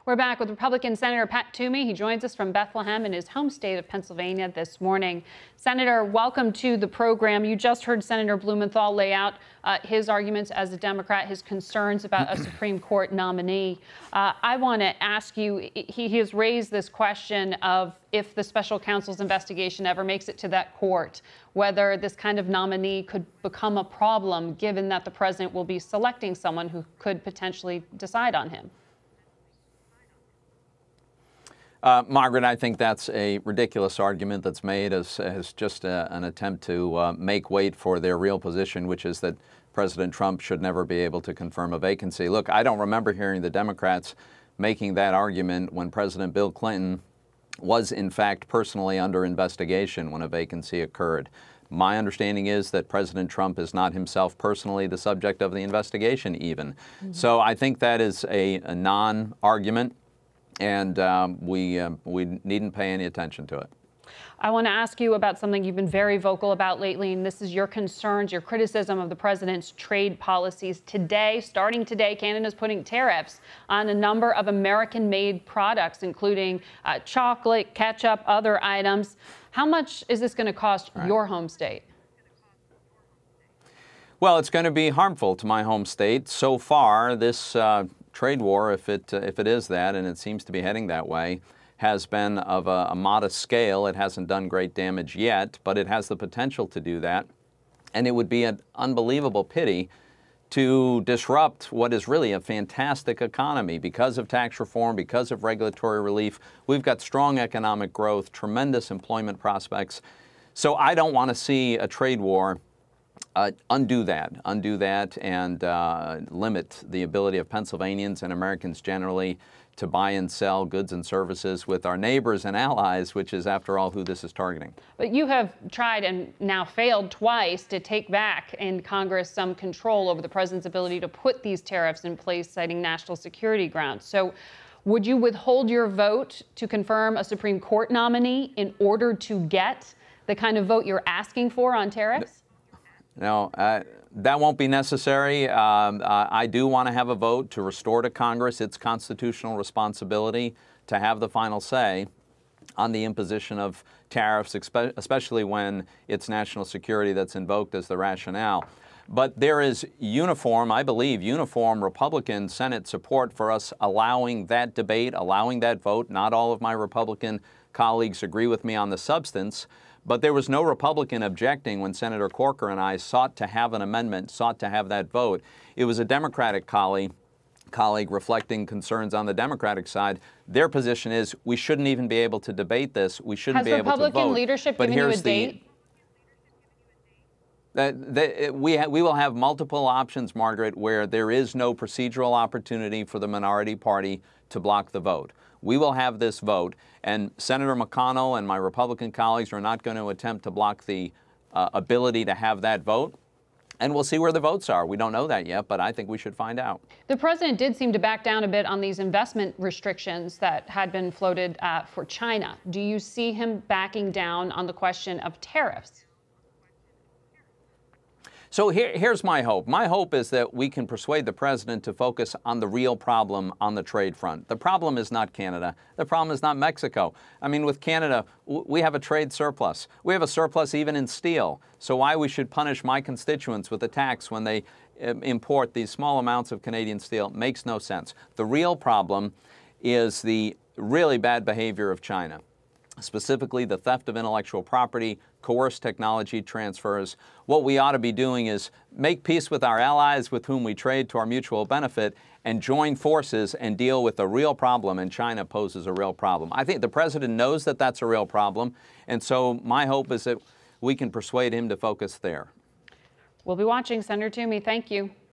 We're back with Republican Senator Pat Toomey. He joins us from Bethlehem in his home state of Pennsylvania this morning. Senator, welcome to the program. You just heard Senator Blumenthal lay out his arguments as a Democrat, his concerns about a Supreme Court nominee. I want to ask you, he has raised this question of if the special counsel's investigation ever makes it to that court, whether this kind of nominee could become a problem, given that the president will be selecting someone who could potentially decide on him. Margaret, I think that's a ridiculous argument that's made as just an attempt to make weight for their real position, which is that President Trump should never be able to confirm a vacancy. Look, I don't remember hearing the Democrats making that argument when President Bill Clinton was, in fact, personally under investigation when a vacancy occurred. My understanding is that President Trump is not himself personally the subject of the investigation even. Mm-hmm. So I think that is a non-argument. And we needn't pay any attention to it. I want to ask you about something you've been very vocal about lately, and this is your concerns, your criticism of the president's trade policies. Today, starting today, Canada is putting tariffs on a number of American-made products, including chocolate, ketchup, other items. How much is this going to cost your home state? Well, it's going to be harmful to my home state. So far, this trade war, if it is that, and it seems to be heading that way, has been of a modest scale. It hasn't done great damage yet, but it has the potential to do that. And it would be an unbelievable pity to disrupt what is really a fantastic economy because of tax reform, because of regulatory relief. We've got strong economic growth, tremendous employment prospects. So I don't want to see a trade war undo that and limit the ability of Pennsylvanians and Americans generally to buy and sell goods and services with our neighbors and allies, which is, after all, who this is targeting. But you have tried and now failed twice to take back in Congress some control over the president's ability to put these tariffs in place, citing national security grounds. So would you withhold your vote to confirm a Supreme Court nominee in order to get the kind of vote you're asking for on tariffs? No, that won't be necessary. I do want to have a vote to restore to Congress its constitutional responsibility to have the final say on the imposition of tariffs, especially when it's national security that's invoked as the rationale. But there is uniform, I believe, uniform Republican Senate support for us allowing that debate, allowing that vote. Not all of my Republican colleagues agree with me on the substance. But there was no Republican objecting when Senator Corker and I sought to have an amendment, sought to have that vote. It was a Democratic colleague reflecting concerns on the Democratic side. Their position is we shouldn't even be able to debate this. We shouldn't be able to vote. Has Republican leadership given you a date? We will have multiple options, Margaret, where there is no procedural opportunity for the minority party to block the vote. We will have this vote, and Senator McConnell and my Republican colleagues are not going to attempt to block the ability to have that vote. And we'll see where the votes are. We don't know that yet, but I think we should find out. The president did seem to back down a bit on these investment restrictions that had been floated for China. Do you see him backing down on the question of tariffs? So here's my hope. My hope is that we can persuade the president to focus on the real problem on the trade front. The problem is not Canada. The problem is not Mexico. I mean, with Canada, we have a trade surplus. We have a surplus even in steel. So why we should punish my constituents with a tax when they import these small amounts of Canadian steel makes no sense. The real problem is the really bad behavior of China. Specifically the theft of intellectual property, coerced technology transfers. What we ought to be doing is make peace with our allies with whom we trade to our mutual benefit and join forces and deal with the real problem, and China poses a real problem. I think the president knows that that's a real problem, and so my hope is that we can persuade him to focus there. We'll be watching. Senator Toomey, thank you.